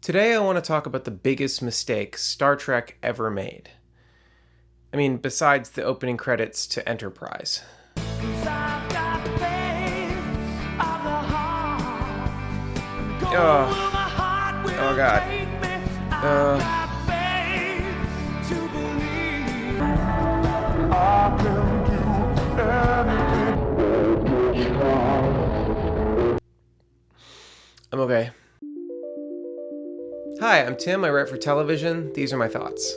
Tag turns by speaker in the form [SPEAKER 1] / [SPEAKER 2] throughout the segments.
[SPEAKER 1] Today I want to talk about the biggest mistake Star Trek ever made. I mean, besides the opening credits to Enterprise. Oh God. I'm okay. Hi, I'm Tim. I write for television. These are my thoughts.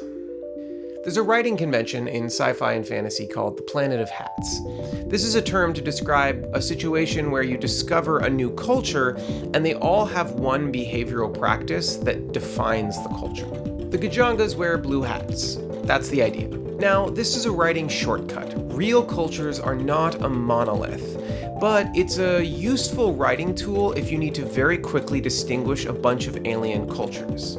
[SPEAKER 1] There's a writing convention in sci-fi and fantasy called the Planet of Hats. This is a term to describe a situation where you discover a new culture and they all have one behavioral practice that defines the culture. The Gajangas wear blue hats. That's the idea. Now, this is a writing shortcut. Real cultures are not a monolith, but it's a useful writing tool if you need to very quickly distinguish a bunch of alien cultures.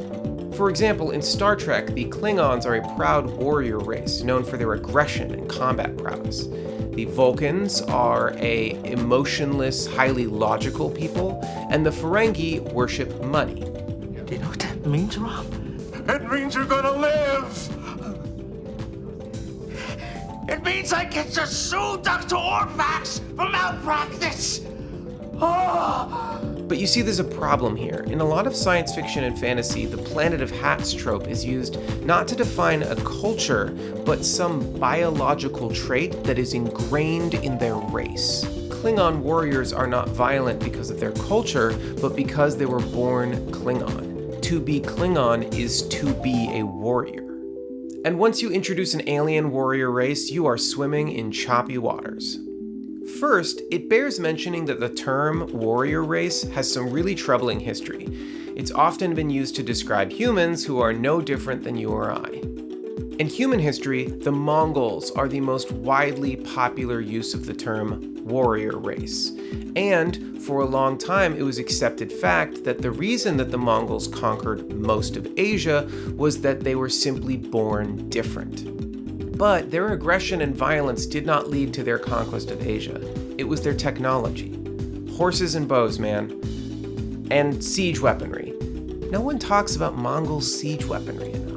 [SPEAKER 1] For example, in Star Trek, the Klingons are a proud warrior race known for their aggression and combat prowess. The Vulcans are a emotionless, highly logical people, and the Ferengi worship money.
[SPEAKER 2] Do you know what that means, Rob?
[SPEAKER 3] It means you're gonna live!
[SPEAKER 2] It means I get to sue Dr. Orfax for malpractice! Oh!
[SPEAKER 1] But you see, there's a problem here. In a lot of science fiction and fantasy, the Planet of Hats trope is used not to define a culture, but some biological trait that is ingrained in their race. Klingon warriors are not violent because of their culture, but because they were born Klingon. To be Klingon is to be a warrior. And once you introduce an alien warrior race, you are swimming in choppy waters. First, it bears mentioning that the term warrior race has some really troubling history. It's often been used to describe humans who are no different than you or I. In human history, the Mongols are the most widely popular use of the term warrior race. And for a long time, it was accepted fact that the reason that the Mongols conquered most of Asia was that they were simply born different. But their aggression and violence did not lead to their conquest of Asia. It was their technology. Horses and bows, man. And siege weaponry. No one talks about Mongol siege weaponry enough.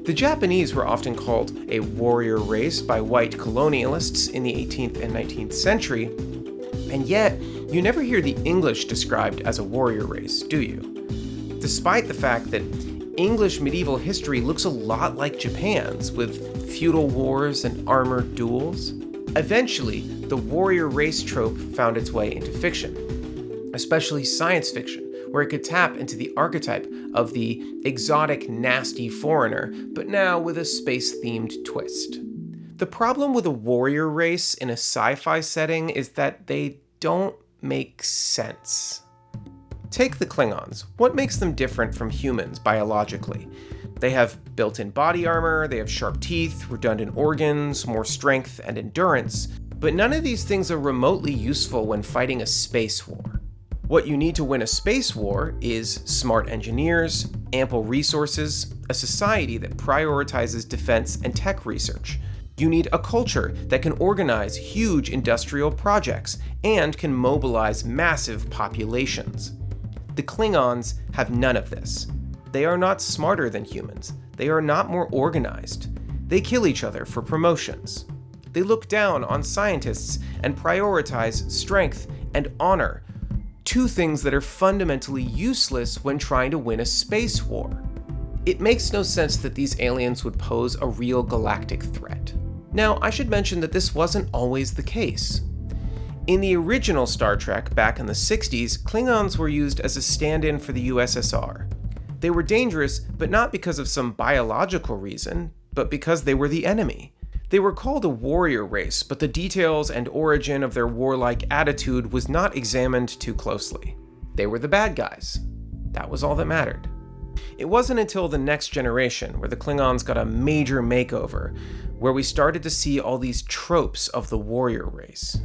[SPEAKER 1] The Japanese were often called a warrior race by white colonialists in the 18th and 19th century, and yet you never hear the English described as a warrior race, do you? Despite the fact that English medieval history looks a lot like Japan's, with feudal wars and armored duels. Eventually, the warrior race trope found its way into fiction, especially science fiction, where it could tap into the archetype of the exotic, nasty foreigner, but now with a space-themed twist. The problem with a warrior race in a sci-fi setting is that they don't make sense. Take the Klingons. What makes them different from humans biologically? They have built-in body armor, they have sharp teeth, redundant organs, more strength and endurance, but none of these things are remotely useful when fighting a space war. What you need to win a space war is smart engineers, ample resources, a society that prioritizes defense and tech research. You need a culture that can organize huge industrial projects and can mobilize massive populations. The Klingons have none of this. They are not smarter than humans. They are not more organized. They kill each other for promotions. They look down on scientists and prioritize strength and honor, two things that are fundamentally useless when trying to win a space war. It makes no sense that these aliens would pose a real galactic threat. Now, I should mention that this wasn't always the case. In the original Star Trek back in the 60s, Klingons were used as a stand-in for the USSR. They were dangerous, but not because of some biological reason, but because they were the enemy. They were called a warrior race, but the details and origin of their warlike attitude was not examined too closely. They were the bad guys. That was all that mattered. It wasn't until the Next Generation, where the Klingons got a major makeover, where we started to see all these tropes of the warrior race.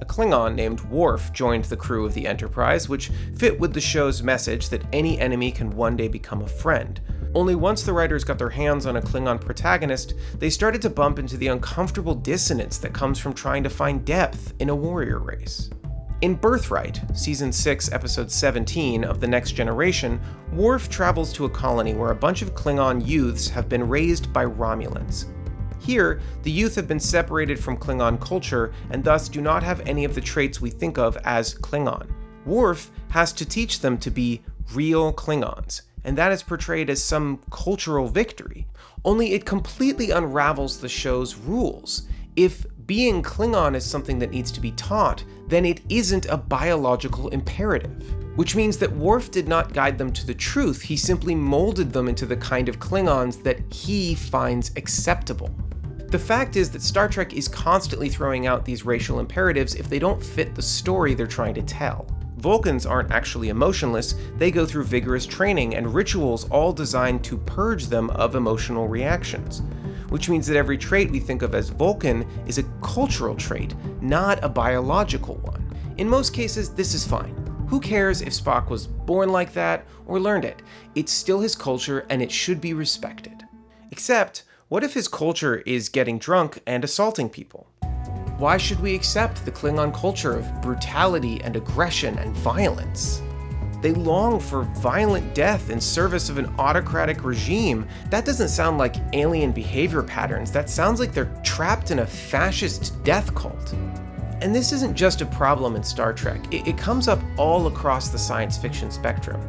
[SPEAKER 1] A Klingon named Worf joined the crew of the Enterprise, which fit with the show's message that any enemy can one day become a friend. Only once the writers got their hands on a Klingon protagonist, they started to bump into the uncomfortable dissonance that comes from trying to find depth in a warrior race. In Birthright, Season 6, Episode 17 of The Next Generation, Worf travels to a colony where a bunch of Klingon youths have been raised by Romulans. Here, the youth have been separated from Klingon culture and thus do not have any of the traits we think of as Klingon. Worf has to teach them to be real Klingons, and that is portrayed as some cultural victory. Only it completely unravels the show's rules. If being Klingon is something that needs to be taught, then it isn't a biological imperative. Which means that Worf did not guide them to the truth, he simply molded them into the kind of Klingons that he finds acceptable. The fact is that Star Trek is constantly throwing out these racial imperatives if they don't fit the story they're trying to tell. Vulcans aren't actually emotionless, they go through vigorous training and rituals all designed to purge them of emotional reactions. Which means that every trait we think of as Vulcan is a cultural trait, not a biological one. In most cases, this is fine. Who cares if Spock was born like that or learned it? It's still his culture and it should be respected. Except, what if his culture is getting drunk and assaulting people? Why should we accept the Klingon culture of brutality and aggression and violence? They long for violent death in service of an autocratic regime. That doesn't sound like alien behavior patterns. That sounds like they're trapped in a fascist death cult. And this isn't just a problem in Star Trek. It comes up all across the science fiction spectrum.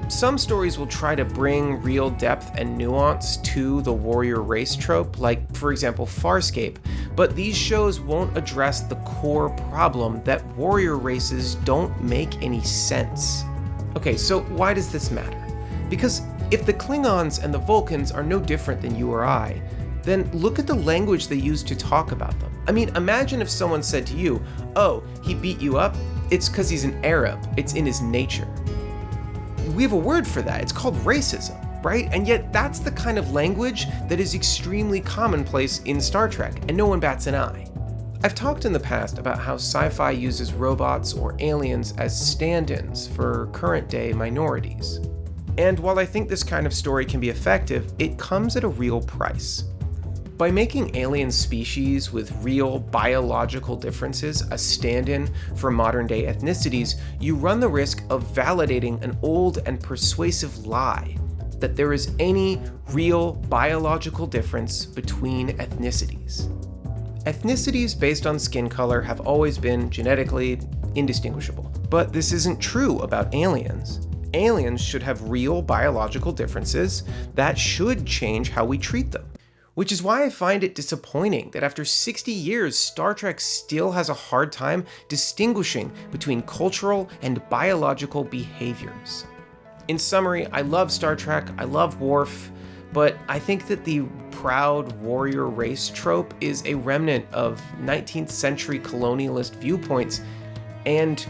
[SPEAKER 1] Some stories will try to bring real depth and nuance to the warrior race trope, like, for example, Farscape, but these shows won't address the core problem that warrior races don't make any sense. Okay, so why does this matter? Because if the Klingons and the Vulcans are no different than you or I, then look at the language they use to talk about them. I mean, imagine if someone said to you, "Oh, he beat you up? It's because he's an Arab. It's in his nature." We have a word for that. It's called racism, right? And yet that's the kind of language that is extremely commonplace in Star Trek, and no one bats an eye. I've talked in the past about how sci-fi uses robots or aliens as stand-ins for current-day minorities. And while I think this kind of story can be effective, it comes at a real price. By making alien species with real biological differences a stand-in for modern-day ethnicities, you run the risk of validating an old and persuasive lie that there is any real biological difference between ethnicities. Ethnicities based on skin color have always been genetically indistinguishable. But this isn't true about aliens. Aliens should have real biological differences that should change how we treat them. Which is why I find it disappointing that after 60 years, Star Trek still has a hard time distinguishing between cultural and biological behaviors. In summary, I love Star Trek, I love Worf, but I think that the proud warrior race trope is a remnant of 19th century colonialist viewpoints, and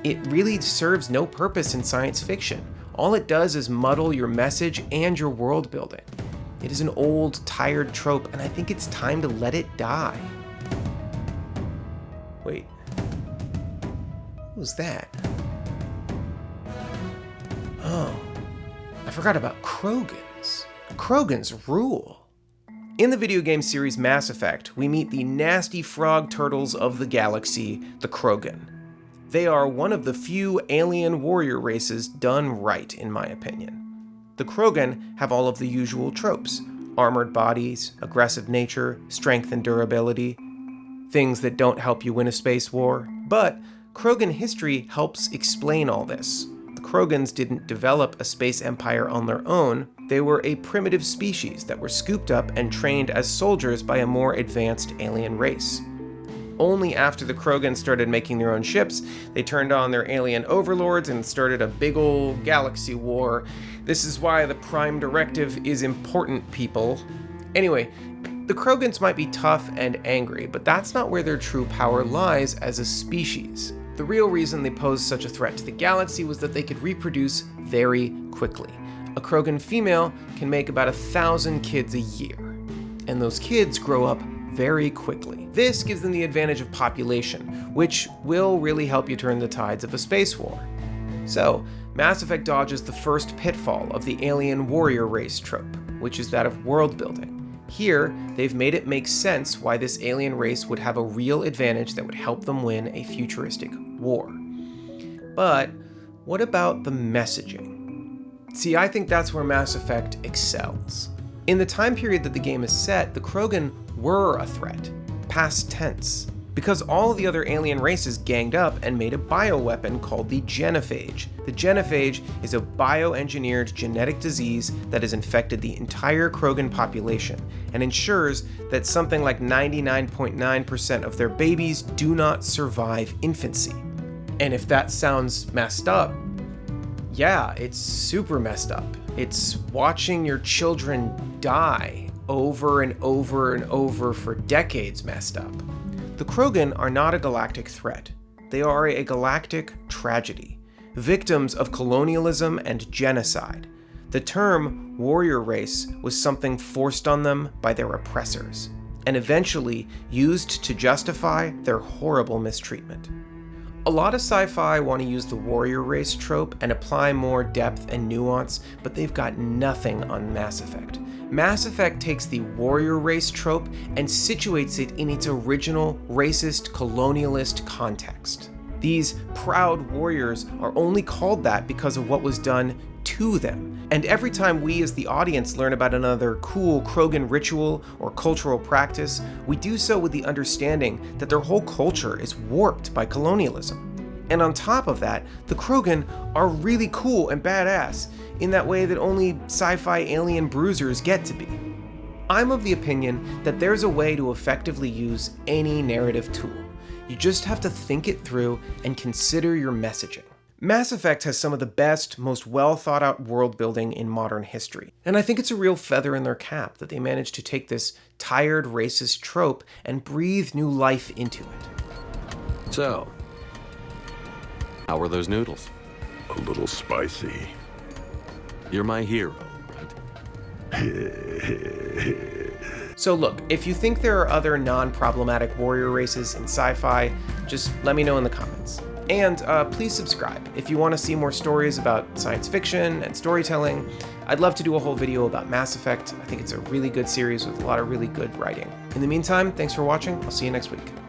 [SPEAKER 1] it really serves no purpose in science fiction. All it does is muddle your message and your world building. It is an old, tired trope, and I think it's time to let it die. Wait. What was that? Oh, I forgot about Krogans. Krogans rule. In the video game series Mass Effect, we meet the nasty frog turtles of the galaxy, the Krogan. They are one of the few alien warrior races done right, in my opinion. The Krogan have all of the usual tropes: armored bodies, aggressive nature, strength and durability, things that don't help you win a space war. But Krogan history helps explain all this. The Krogans didn't develop a space empire on their own. They were a primitive species that were scooped up and trained as soldiers by a more advanced alien race. Only after the Krogans started making their own ships, they turned on their alien overlords and started a big ol' galaxy war. This is why the Prime Directive is important, people. Anyway, the Krogans might be tough and angry, but that's not where their true power lies as a species. The real reason they posed such a threat to the galaxy was that they could reproduce very quickly. A Krogan female can make about 1,000 kids a year, and those kids grow up very quickly. This gives them the advantage of population, which will really help you turn the tides of a space war. So, Mass Effect dodges the first pitfall of the alien warrior race trope, which is that of world building. Here, they've made it make sense why this alien race would have a real advantage that would help them win a futuristic war. But what about the messaging? See, I think that's where Mass Effect excels. In the time period that the game is set, the Krogan were a threat, past tense, because all of the other alien races ganged up and made a bioweapon called the genophage. The genophage is a bioengineered genetic disease that has infected the entire Krogan population and ensures that something like 99.9% of their babies do not survive infancy. And if that sounds messed up, yeah, it's super messed up. It's watching your children die over and over and over for decades messed up. The Krogan are not a galactic threat. They are a galactic tragedy, victims of colonialism and genocide. The term warrior race was something forced on them by their oppressors, and eventually used to justify their horrible mistreatment. A lot of sci-fi want to use the warrior race trope and apply more depth and nuance, but they've got nothing on Mass Effect. Mass Effect takes the warrior race trope and situates it in its original racist colonialist context. These proud warriors are only called that because of what was done to them. And every time we as the audience learn about another cool Krogan ritual or cultural practice, we do so with the understanding that their whole culture is warped by colonialism. And on top of that, the Krogan are really cool and badass in that way that only sci-fi alien bruisers get to be. I'm of the opinion that there's a way to effectively use any narrative tool. You just have to think it through and consider your messaging. Mass Effect has some of the best, most well-thought-out world building in modern history, and I think it's a real feather in their cap that they managed to take this tired racist trope and breathe new life into it.
[SPEAKER 4] So, how were those noodles?
[SPEAKER 3] A little spicy.
[SPEAKER 4] You're my hero,
[SPEAKER 1] So look, if you think there are other non-problematic warrior races in sci-fi, just let me know in the comments. And please subscribe if you want to see more stories about science fiction and storytelling. I'd love to do a whole video about Mass Effect. I think it's a really good series with a lot of really good writing. In the meantime, thanks for watching. I'll see you next week.